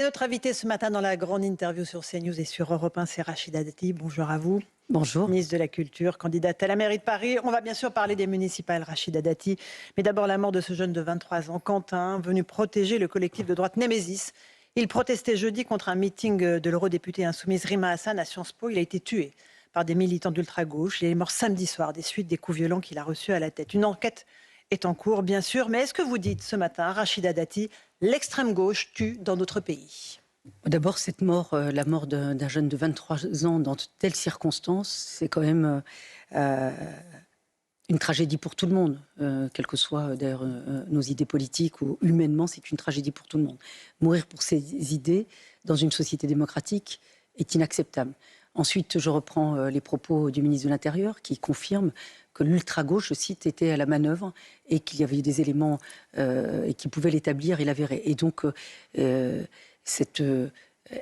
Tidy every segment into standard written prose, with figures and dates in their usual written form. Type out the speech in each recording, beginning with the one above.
Notre invité ce matin dans la grande interview sur CNews et sur Europe 1, c'est Rachida Dati. Bonjour à vous. Bonjour. Ministre de la Culture, candidate à la mairie de Paris. On va bien sûr parler des municipales, Rachida Dati. Mais d'abord la mort de ce jeune de 23 ans, Quentin, venu protéger le collectif de droite Némésis. Il protestait jeudi contre un meeting de l'eurodéputée insoumise Rima Hassan à Sciences Po. Il a été tué par des militants d'ultra-gauche. Il est mort samedi soir des suites des coups violents qu'il a reçus à la tête. Une enquête est en cours, bien sûr. Mais est-ce que vous dites ce matin, Rachida Dati, l'extrême gauche tue dans notre pays ? D'abord, cette mort, la mort d'un jeune de 23 ans dans de telles circonstances, c'est quand même une tragédie pour tout le monde, quelles que soient d'ailleurs nos idées politiques ou humainement, c'est une tragédie pour tout le monde. Mourir pour ses idées dans une société démocratique est inacceptable. Ensuite, je reprends les propos du ministre de l'Intérieur qui confirme que l'ultra-gauche, je cite, était à la manœuvre et qu'il y avait des éléments et qui pouvaient l'établir et l'avérer. Et donc, cette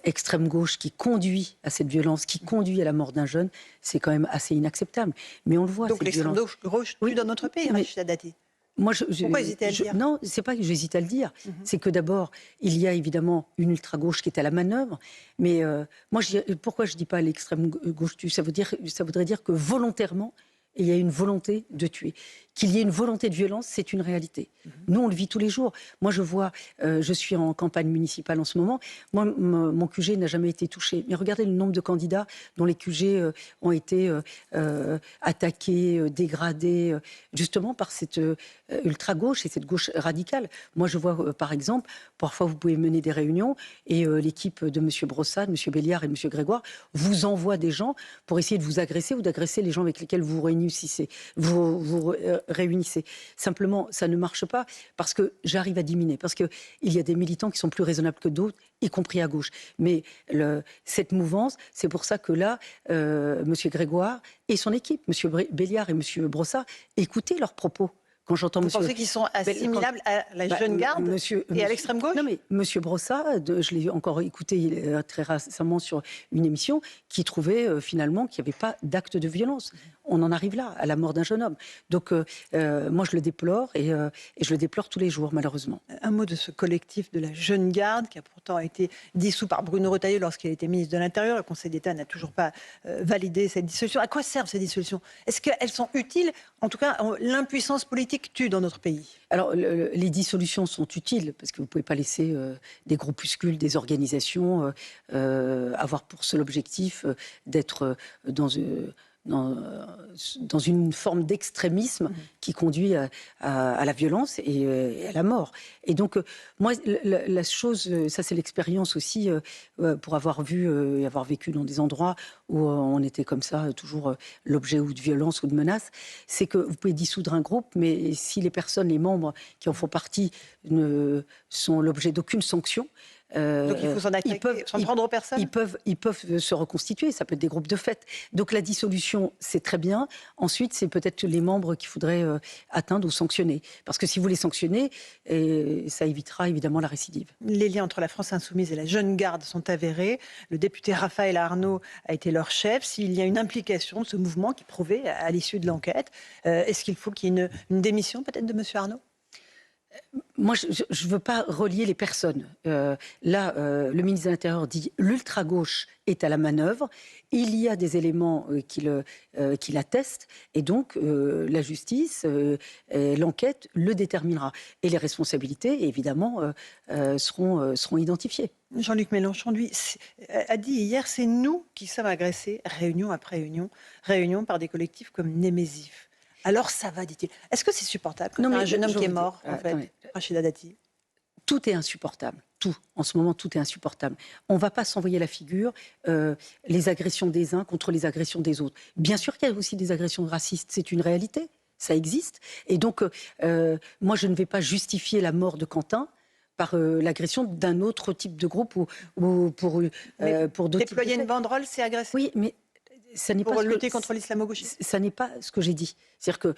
extrême gauche qui conduit à cette violence, qui conduit à la mort d'un jeune, c'est quand même assez inacceptable. Mais on le voit. Donc l'extrême gauche tue dans notre pays, Rachida Dati. Moi, Pourquoi hésiter à le dire ? Non, c'est pas que j'hésite à le dire. C'est que d'abord, il y a évidemment une ultra-gauche qui est à la manœuvre. Mais moi, pourquoi je ne dis pas l'extrême gauche tue ? Ça voudrait dire que volontairement, il y a une volonté de tuer. Qu'il y ait une volonté de violence, c'est une réalité. Nous, on le vit tous les jours. Moi, je vois, je suis en campagne municipale en ce moment. Moi, mon QG n'a jamais été touché. Mais regardez le nombre de candidats dont les QG ont été attaqués, dégradés, justement par cette ultra-gauche et cette gauche radicale. Moi, je vois, par exemple, parfois, vous pouvez mener des réunions et l'équipe de M. Brossard, M. Béliard et M. Grégoire vous envoie des gens pour essayer de vous agresser ou d'agresser les gens avec lesquels vous réunissez. Simplement, ça ne marche pas parce que j'arrive à diminuer, parce qu'il y a des militants qui sont plus raisonnables que d'autres, y compris à gauche. Mais cette mouvance, c'est pour ça que là, M. Grégoire et son équipe, M. Béliard et M. Brossard, écoutez leurs propos. Quand j'entends Vous pensez qu'ils sont assimilables à la jeune garde et à l'extrême gauche ? Non, mais M. Brossard, je l'ai encore écouté très récemment sur une émission, qui trouvait finalement qu'il n'y avait pas d'acte de violence. On en arrive là, à la mort d'un jeune homme. Donc, moi, je le déplore et je le déplore tous les jours, malheureusement. Un mot de ce collectif de la jeune garde qui a pourtant été dissous par Bruno Retailleau lorsqu'il a été ministre de l'Intérieur. Le Conseil d'État n'a toujours pas validé cette dissolution. À quoi servent ces dissolutions ? Est-ce qu'elles sont utiles ? En tout cas, l'impuissance politique tue dans notre pays. Alors, les dissolutions sont utiles parce que vous ne pouvez pas laisser des groupuscules, des organisations avoir pour seul objectif d'être dans une forme d'extrémisme qui conduit à la violence et à la mort. Et donc, moi, la chose, ça c'est l'expérience aussi, pour avoir vu et avoir vécu dans des endroits où on était comme ça, toujours l'objet ou de violence ou de menace, c'est que vous pouvez dissoudre un groupe, mais si les personnes, les membres qui en font partie ne sont l'objet d'aucune sanction, donc il faut s'en prendre aux personnes. Ils peuvent se reconstituer, ça peut être des groupes de fait. Donc la dissolution, c'est très bien. Ensuite, c'est peut-être les membres qu'il faudrait atteindre ou sanctionner. Parce que si vous les sanctionnez, ça évitera évidemment la récidive. Les liens entre la France insoumise et la jeune garde sont avérés. Le député Raphaël Arnaud a été leur chef. S'il y a une implication de ce mouvement qui prouvait à l'issue de l'enquête, est-ce qu'il faut qu'il y ait une démission peut-être de M. Arnaud ? Moi, je ne veux pas relier les personnes. Le ministre de l'Intérieur dit l'ultra-gauche est à la manœuvre. Il y a des éléments qui l'attestent. Et donc, la justice, l'enquête le déterminera. Et les responsabilités, évidemment, seront identifiées. Jean-Luc Mélenchon, lui, a dit hier, c'est nous qui sommes agressés, réunion après réunion par des collectifs comme Némésis. Alors ça va, dit-il. Est-ce que c'est supportable quand un jeune homme qui est mort, en fait, Rachida Dati ? Tout est insupportable. Tout. En ce moment, tout est insupportable. On ne va pas s'envoyer la figure les agressions des uns contre les agressions des autres. Bien sûr qu'il y a aussi des agressions racistes, c'est une réalité. Ça existe. Et donc, moi, je ne vais pas justifier la mort de Quentin par l'agression d'un autre type de groupe ou pour d'autres. Déployer une banderole, c'est agressif. Oui, mais ça n'est pour pas lutter contre l'islamo-gauchisme. Ça n'est pas ce que j'ai dit. C'est-à-dire que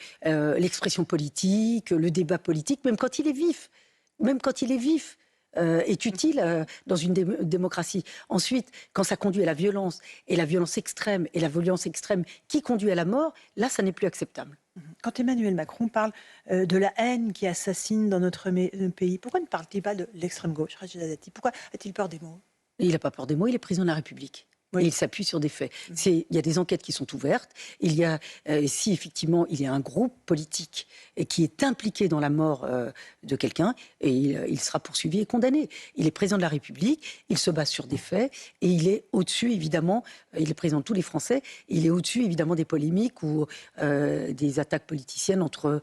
l'expression politique, le débat politique, même quand il est vif, est utile dans une démocratie. Ensuite, quand ça conduit à la violence, et la violence extrême, et la violence extrême qui conduit à la mort, là, ça n'est plus acceptable. Quand Emmanuel Macron parle de la haine qui assassine dans notre pays, pourquoi ne parle-t-il pas de l'extrême gauche, Rachida Dati? Pourquoi a-t-il peur des mots? Il n'a pas peur des mots, il est président de la République. Oui. Et il s'appuie sur des faits. Il y a des enquêtes qui sont ouvertes. Il y a, si effectivement il y a un groupe politique et qui est impliqué dans la mort de quelqu'un, et il sera poursuivi et condamné. Il est président de la République, il se base sur des faits et il est au-dessus évidemment, il est président de tous les Français, il est au-dessus évidemment des polémiques ou des attaques politiciennes entre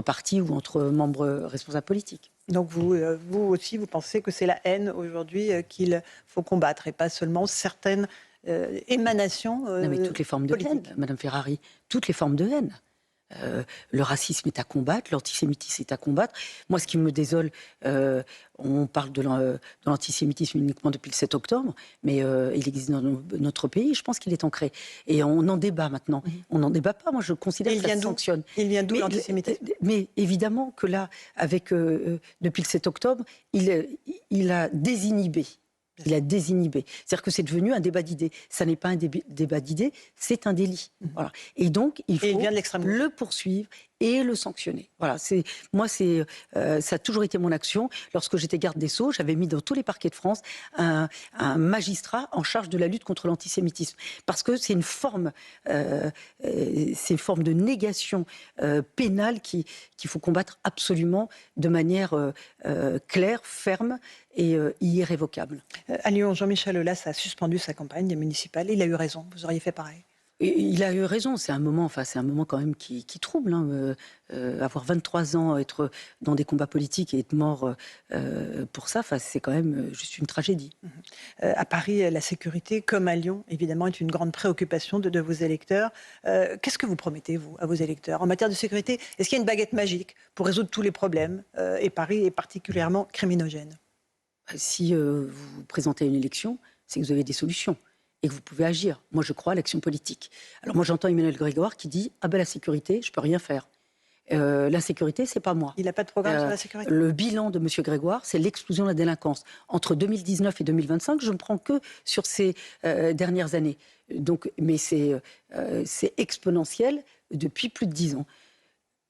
partis ou entre membres responsables politiques. Donc vous aussi, vous pensez que c'est la haine aujourd'hui qu'il faut combattre et pas seulement certaines émanations Non, mais toutes les formes de politiques. haine, Madame Ferrari, toutes les formes de haine. Le racisme est à combattre, l'antisémitisme est à combattre. Moi, ce qui me désole, on parle de l'antisémitisme uniquement depuis le 7 octobre, mais il existe dans notre pays, je pense qu'il est ancré. Et on en débat maintenant. On n'en débat pas, moi je considère que ça sanctionne. Il vient d'où l'antisémitisme? Mais évidemment que là, depuis le 7 octobre, il a désinhibé. Il a désinhibé. C'est-à-dire que c'est devenu un débat d'idées. Ça n'est pas un débat d'idées, c'est un délit. Voilà. Et donc, il faut le poursuivre et le sanctionner. Voilà. Ça a toujours été mon action. Lorsque j'étais garde des Sceaux, j'avais mis dans tous les parquets de France un magistrat en charge de la lutte contre l'antisémitisme. Parce que c'est une forme de négation pénale qu'il faut combattre absolument de manière claire, ferme et irrévocable. À Lyon, Jean-Michel Aulas a suspendu sa campagne des municipales. Il a eu raison. Vous auriez fait pareil? Il a eu raison, c'est un moment quand même qui trouble. Avoir 23 ans, être dans des combats politiques et être mort pour ça, c'est quand même juste une tragédie. À Paris, la sécurité, comme à Lyon, évidemment, est une grande préoccupation de vos électeurs. Qu'est-ce que vous promettez, vous, à vos électeurs en matière de sécurité? Est-ce qu'il y a une baguette magique pour résoudre tous les problèmes? Et Paris est particulièrement criminogène. Si vous présentez une élection, c'est que vous avez des solutions et que vous pouvez agir. Moi, je crois à l'action politique. Alors moi, j'entends Emmanuel Grégoire qui dit « Ah ben la sécurité, je peux rien faire. La sécurité, c'est pas moi. » Il n'a pas de programme sur la sécurité? Le bilan de M. Grégoire, c'est l'explosion de la délinquance. Entre 2019 et 2025, je ne prends que sur ces dernières années. Mais c'est exponentiel depuis plus de 10 ans.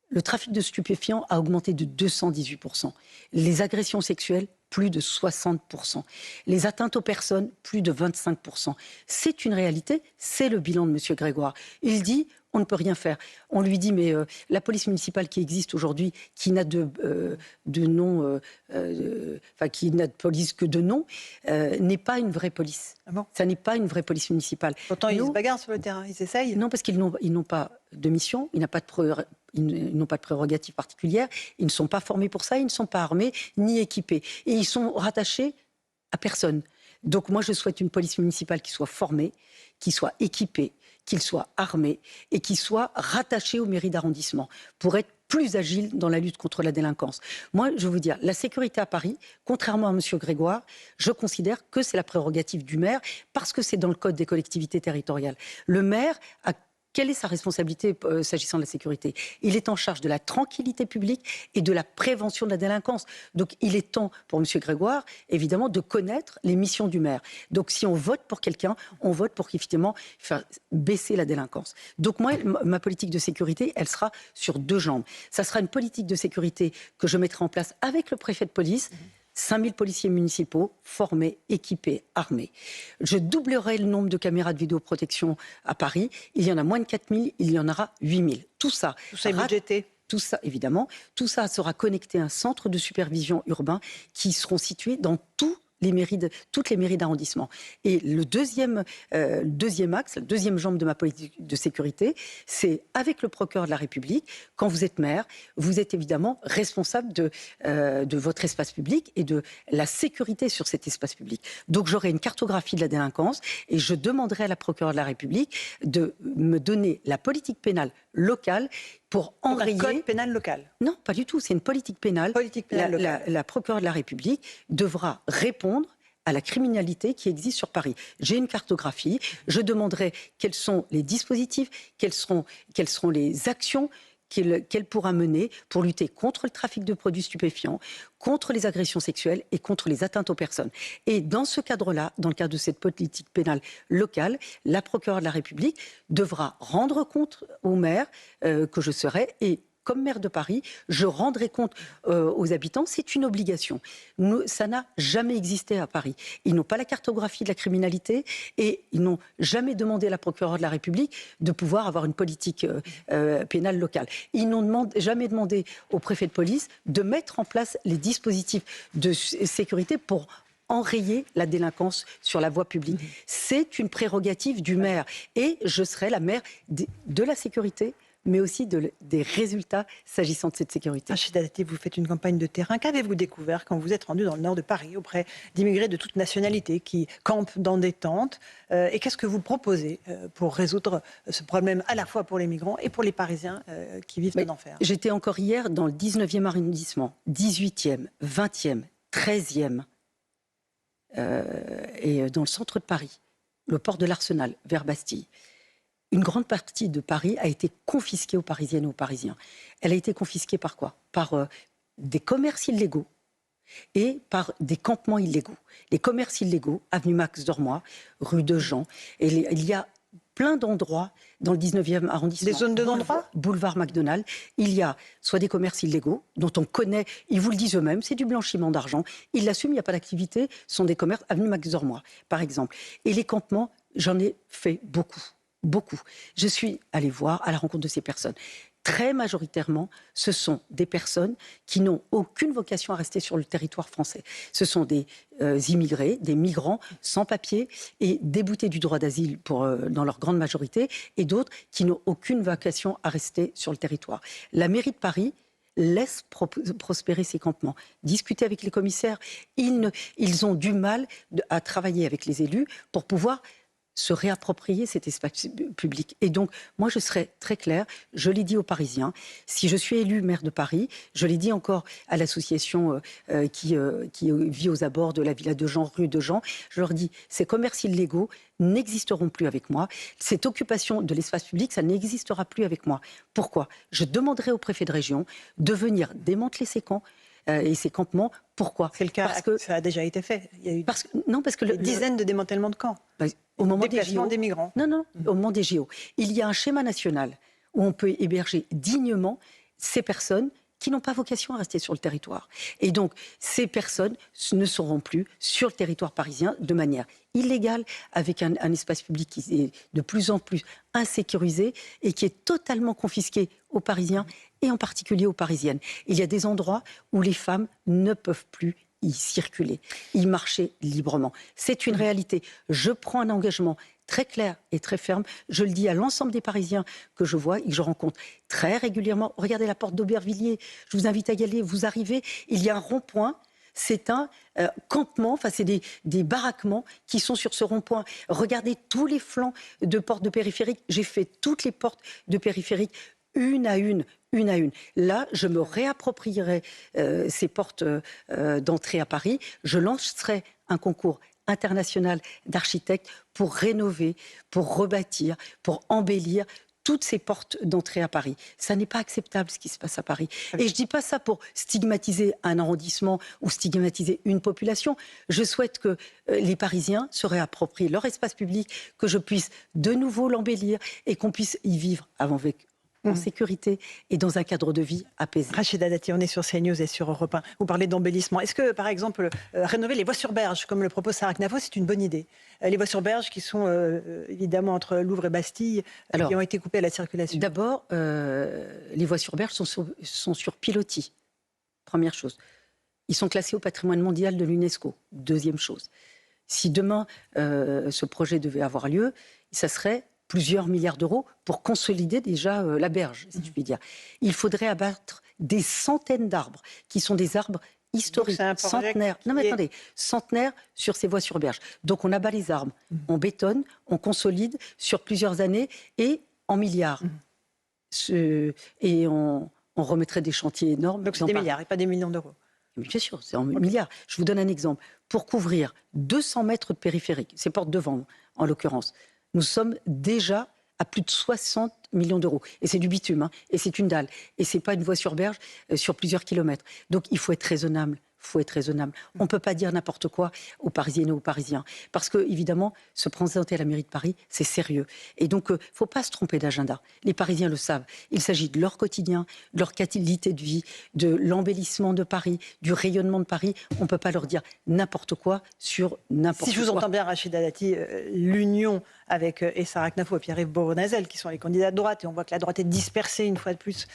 Le trafic de stupéfiants a augmenté de 218%. Les agressions sexuelles, plus de 60%. Les atteintes aux personnes, plus de 25%. C'est une réalité, c'est le bilan de M. Grégoire. Il dit, on ne peut rien faire. On lui dit, mais la police municipale qui existe aujourd'hui, qui n'a de nom, qui n'a de police que de nom, n'est pas une vraie police. Ah bon? Ça n'est pas une vraie police municipale. Pourtant, ils se bagarrent sur le terrain, ils essayent. Non, parce qu'ils n'ont pas de mission, ils n'ont pas de prérogatives particulières, ils ne sont pas formés pour ça, ils ne sont pas armés ni équipés. Et ils sont rattachés à personne. Donc moi, je souhaite une police municipale qui soit formée, qui soit équipée, qu'il soit armé et qu'il soit rattaché aux mairies d'arrondissement pour être plus agile dans la lutte contre la délinquance. Moi, je veux dire, la sécurité à Paris, contrairement à M. Grégoire, je considère que c'est la prérogative du maire parce que c'est dans le code des collectivités territoriales. Le maire a... Quelle est sa responsabilité s'agissant de la sécurité? Il est en charge de la tranquillité publique et de la prévention de la délinquance. Donc il est temps pour M. Grégoire, évidemment, de connaître les missions du maire. Donc si on vote pour quelqu'un, on vote pour effectivement faire baisser la délinquance. Donc moi, ma politique de sécurité, elle sera sur 2 jambes. Ça sera une politique de sécurité que je mettrai en place avec le préfet de police. 5000 policiers municipaux formés, équipés, armés. Je doublerai le nombre de caméras de vidéoprotection à Paris. Il y en a moins de 4000, il y en aura 8000. Tout ça est budgété. Tout ça, évidemment, tout ça sera connecté à un centre de supervision urbain qui seront situés dans toutes les mairies d'arrondissement. Et le deuxième axe, la deuxième jambe de ma politique de sécurité, c'est avec le procureur de la République. Quand vous êtes maire, vous êtes évidemment responsable de votre espace public et de la sécurité sur cet espace public. Donc j'aurai une cartographie de la délinquance et je demanderai à la procureure de la République de me donner la politique pénale locale pour enrayer... Un code pénal local? Non, pas du tout. C'est une politique pénale. La procureure de la République devra répondre à la criminalité qui existe sur Paris. J'ai une cartographie. Je demanderai quels sont les dispositifs, quelles seront les actions, qu'elle pourra mener pour lutter contre le trafic de produits stupéfiants, contre les agressions sexuelles et contre les atteintes aux personnes. Et dans ce cadre-là, dans le cadre de cette politique pénale locale, la procureure de la République devra rendre compte au maire que je serai et comme maire de Paris, je rendrai compte aux habitants. C'est une obligation. Ça n'a jamais existé à Paris. Ils n'ont pas la cartographie de la criminalité et ils n'ont jamais demandé à la procureure de la République de pouvoir avoir une politique pénale locale. Ils n'ont jamais demandé au préfet de police de mettre en place les dispositifs de sécurité pour enrayer la délinquance sur la voie publique. C'est une prérogative du maire. Et je serai la maire de la sécurité, mais aussi des résultats s'agissant de cette sécurité. Rachida Dati, vous faites une campagne de terrain. Qu'avez-vous découvert quand vous êtes rendu dans le nord de Paris auprès d'immigrés de toute nationalité qui campent dans des tentes et qu'est-ce que vous proposez pour résoudre ce problème à la fois pour les migrants et pour les Parisiens qui vivent en enfer? J'étais encore hier dans le 19e arrondissement, 18e, 20e, 13e et dans le centre de Paris, le port de l'Arsenal, vers Bastille. Une grande partie de Paris a été confisquée aux Parisiennes et aux Parisiens. Elle a été confisquée par quoi? Par des commerces illégaux et par des campements illégaux. Les commerces illégaux, avenue Max Dormoy, rue de Jean, et il y a plein d'endroits dans le 19e arrondissement. Des zones de non-droit? Boulevard McDonald. Il y a soit des commerces illégaux, dont on connaît, ils vous le disent eux-mêmes, c'est du blanchiment d'argent. Ils l'assument, il n'y a pas d'activité, ce sont des commerces, avenue Max Dormoy, par exemple. Et les campements, j'en ai fait beaucoup. Beaucoup. Je suis allée voir à la rencontre de ces personnes. Très majoritairement, ce sont des personnes qui n'ont aucune vocation à rester sur le territoire français. Ce sont des immigrés, des migrants sans papier et déboutés du droit d'asile dans leur grande majorité, et d'autres qui n'ont aucune vocation à rester sur le territoire. La mairie de Paris laisse prospérer ces campements. Discuter avec les commissaires, ils ont du mal à travailler avec les élus pour pouvoir se réapproprier cet espace public. Et donc, moi, je serai très claire, je l'ai dit aux Parisiens, si je suis élue maire de Paris, je l'ai dit encore à l'association qui vit aux abords de la Villa de Jean, rue de Jean, je leur dis, ces commerces illégaux n'existeront plus avec moi. Cette occupation de l'espace public, ça n'existera plus avec moi. Pourquoi? Je demanderai au préfet de région de venir démanteler ces camps et ces campements. Pourquoi? C'est le cas, parce que ça a déjà été fait. Il y a eu parce que des dizaines de démantèlements de camps. Au moment des déplacement JO, des migrants. Non, au moment des JO, il y a un schéma national où on peut héberger dignement ces personnes qui n'ont pas vocation à rester sur le territoire. Et donc, ces personnes ne seront plus sur le territoire parisien de manière illégale, avec un espace public qui est de plus en plus insécurisé et qui est totalement confisqué aux Parisiens et en particulier aux Parisiennes. Il y a des endroits où les femmes ne peuvent plus y circuler, y marcher librement. C'est une réalité. Je prends un engagement très clair et très ferme. Je le dis à l'ensemble des Parisiens que je vois et que je rencontre très régulièrement. Regardez la porte d'Aubervilliers. Je vous invite à y aller. Vous arrivez, il y a un rond-point. C'est un campement, enfin c'est des baraquements qui sont sur ce rond-point. Regardez tous les flancs de portes de périphérique. J'ai fait toutes les portes de périphérique une à une. Là, je me réapproprierai ces portes d'entrée à Paris. Je lancerai un concours international d'architectes pour rénover, pour rebâtir, pour embellir toutes ces portes d'entrée à Paris. Ça n'est pas acceptable ce qui se passe à Paris. Et je ne dis pas ça pour stigmatiser un arrondissement ou stigmatiser une population. Je souhaite que les Parisiens se réapproprient leur espace public, que je puisse de nouveau l'embellir et qu'on puisse y vivre avec en sécurité et dans un cadre de vie apaisé. Rachida Dati, on est sur CNews et sur Europe 1. Vous parlez d'embellissement. Est-ce que, par exemple, rénover les voies sur berge, comme le propose Sarah Knafo, c'est une bonne idée? Les voies sur berge qui sont évidemment entre Louvre et Bastille, qui ont été coupées à la circulation. D'abord, les voies sur berge sont sur pilotis. Première chose. Ils sont classés au patrimoine mondial de l'UNESCO. Deuxième chose. Si demain, ce projet devait avoir lieu, ça serait plusieurs milliards d'euros pour consolider déjà la berge, si je puis dire. Il faudrait abattre des centaines d'arbres, qui sont des arbres historiques, centenaires. Non mais attendez, centenaires sur ces voies sur berge. Donc on abat les arbres, on bétonne, on consolide sur plusieurs années et en milliards. Et on remettrait des chantiers énormes. Donc c'est des milliards et pas des millions d'euros. Mais bien sûr, c'est en milliards. Je vous donne un exemple. Pour couvrir 200 mètres de périphérique, ces portes devant, en l'occurrence, nous sommes déjà à plus de 60 millions d'euros. Et c'est du bitume, hein, et c'est une dalle. Et c'est pas une voie sur berge sur plusieurs kilomètres. Donc il faut être raisonnable. On ne peut pas dire n'importe quoi aux Parisiennes et aux Parisiens. Parce que, évidemment, se présenter à la mairie de Paris, c'est sérieux. Et donc, il ne faut pas se tromper d'agenda. Les Parisiens le savent. Il s'agit de leur quotidien, de leur qualité de vie, de l'embellissement de Paris, du rayonnement de Paris. On ne peut pas leur dire n'importe quoi sur n'importe quoi. Si je vous entends bien, Rachida Dati, l'union avec Essa Raknafo et Pierre-Yves Bournazel, qui sont les candidats de droite, et on voit que la droite est dispersée une fois de plus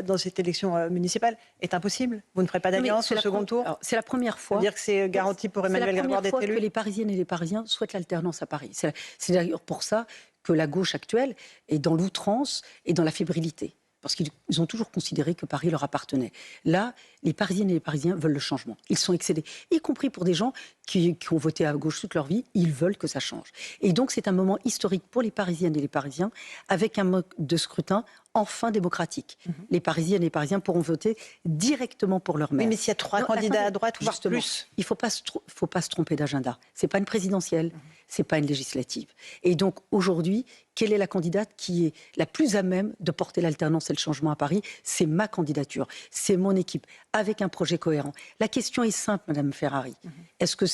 dans cette élection municipale, est impossible. Vous ne ferez pas d'alliance au second tour? C'est la première fois. C'est-à-dire que c'est garanti pour Emmanuel Grégoire d'être élu? C'est la première fois que les Parisiennes et les Parisiens souhaitent l'alternance à Paris. C'est d'ailleurs pour ça que la gauche actuelle est dans l'outrance et dans la fébrilité. Parce qu'ils ont toujours considéré que Paris leur appartenait. Là, les Parisiennes et les Parisiens veulent le changement. Ils sont excédés, y compris pour des gens qui ont voté à gauche toute leur vie. Ils veulent que ça change. Et donc, c'est un moment historique pour les Parisiennes et les Parisiens, avec un mode de scrutin enfin démocratique. Les Parisiennes et les Parisiens pourront voter directement pour leur maire. Oui, mais s'il y a trois candidats à droite, voire plus. Il ne faut pas se tromper d'agenda. Ce n'est pas une présidentielle, ce n'est pas une législative. Et donc, aujourd'hui, quelle est la candidate qui est la plus à même de porter l'alternance et le changement à Paris? C'est ma candidature, c'est mon équipe, avec un projet cohérent. La question est simple, Madame Ferrari. Est-ce que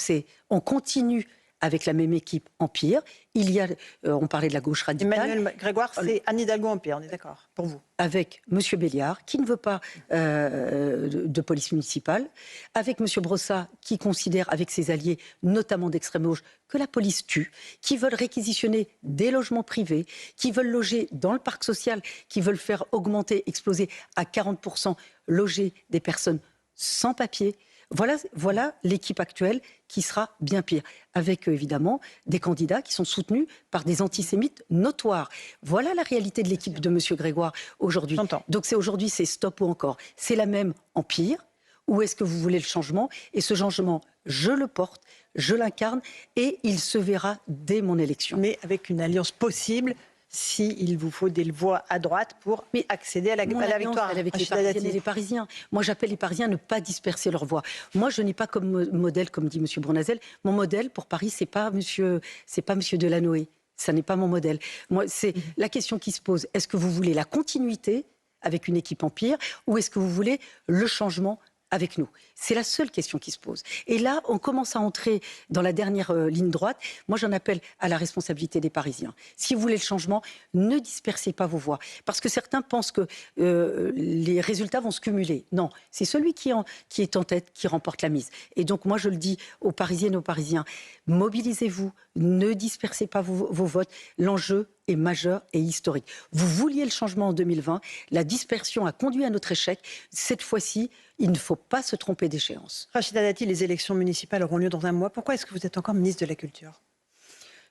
on continue avec la même équipe Empire? Il y a, on parlait de la gauche radicale. Emmanuel Grégoire, c'est Anne Hidalgo Empire, on est d'accord, pour vous? Avec M. Béliard, qui ne veut pas de police municipale, avec M. Brossat, qui considère, avec ses alliés, notamment d'extrême gauche, que la police tue, qui veulent réquisitionner des logements privés, qui veulent loger dans le parc social, qui veulent faire augmenter, exploser à 40%, loger des personnes sans papier. Voilà l'équipe actuelle qui sera bien pire, avec évidemment des candidats qui sont soutenus par des antisémites notoires. Voilà la réalité de l'équipe de M. Grégoire aujourd'hui. Donc aujourd'hui, c'est stop ou encore. C'est la même en pire. Ou est-ce que vous voulez le changement? Et ce changement, je le porte, je l'incarne et il se verra dès mon élection. Mais avec une alliance possible, s'il vous faut des voix à droite pour accéder à la victoire. Avec les Parisiennes et les Parisiens. Moi, j'appelle les Parisiens à ne pas disperser leurs voix. Moi, je n'ai pas comme modèle, comme dit M. Bournazel, mon modèle pour Paris, c'est pas monsieur Delanoë. Ça n'est pas mon modèle. Moi, c'est la question qui se pose. Est-ce que vous voulez la continuité avec une équipe Empire ou est-ce que vous voulez le changement avec nous? C'est la seule question qui se pose. Et là, on commence à entrer dans la dernière ligne droite. Moi, j'en appelle à la responsabilité des Parisiens. Si vous voulez le changement, ne dispersez pas vos voix. Parce que certains pensent que les résultats vont se cumuler. Non, c'est celui qui est en tête qui remporte la mise. Et donc, moi, je le dis aux Parisiennes et aux Parisiens, mobilisez-vous, ne dispersez pas vos votes. L'enjeu est majeur et historique. Vous vouliez le changement en 2020, la dispersion a conduit à notre échec. Cette fois-ci, il ne faut pas se tromper d'échéance. Rachida Dati, les élections municipales auront lieu dans un mois. Pourquoi est-ce que vous êtes encore ministre de la Culture?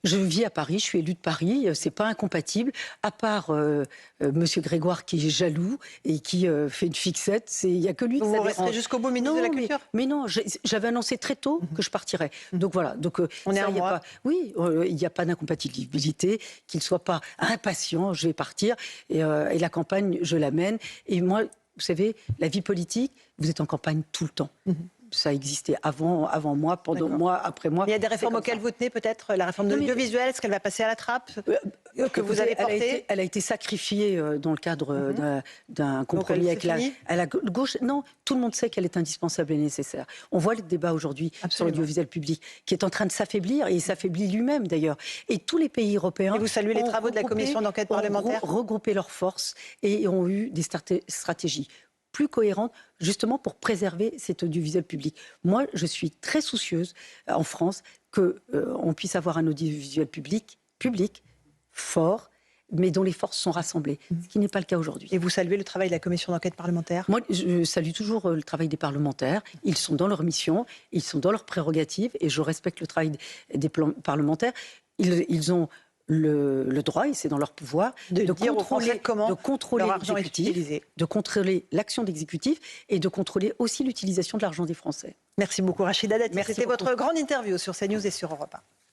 Je vis à Paris, je suis élue de Paris, c'est pas incompatible. À part Monsieur Grégoire qui est jaloux et qui fait une fixette, il y a que lui qui vous resterez jusqu'au bout ministre de la Culture? Mais non, j'avais annoncé très tôt que je partirais. Donc voilà. Donc on est un mois. Oui, il n'y a pas d'incompatibilité, qu'il soit pas impatient. Je vais partir et la campagne, je la mène. Et moi, vous savez, la vie politique, vous êtes en campagne tout le temps. Ça existait avant moi, pendant moi, après moi. Il y a des réformes auxquelles vous tenez peut-être? La réforme de l'audiovisuel, est-ce qu'elle va passer à la trappe que vous avez portée? Elle a été sacrifiée dans le cadre d'un compromis avec la gauche. Non, tout le monde sait qu'elle est indispensable et nécessaire. On voit le débat aujourd'hui sur l'audiovisuel public qui est en train de s'affaiblir et il s'affaiblit lui-même d'ailleurs. Et tous les pays européens... Et vous saluez les travaux de la commission d'enquête parlementaire? Ont regroupé leurs forces et ont eu des stratégies plus cohérente, justement pour préserver cet audiovisuel public. Moi, je suis très soucieuse en France qu'on puisse avoir un audiovisuel public fort, mais dont les forces sont rassemblées, ce qui n'est pas le cas aujourd'hui. Et vous saluez le travail de la commission d'enquête parlementaire? Moi, je salue toujours le travail des parlementaires. Ils sont dans leur mission, ils sont dans leurs prérogatives, et je respecte le travail des parlementaires. Ils ont le droit, et c'est dans leur pouvoir, de contrôler l'action d'exécutif et de contrôler aussi l'utilisation de l'argent des Français. Merci beaucoup Rachida Dati. C'était votre grande interview sur CNews et sur Europe 1.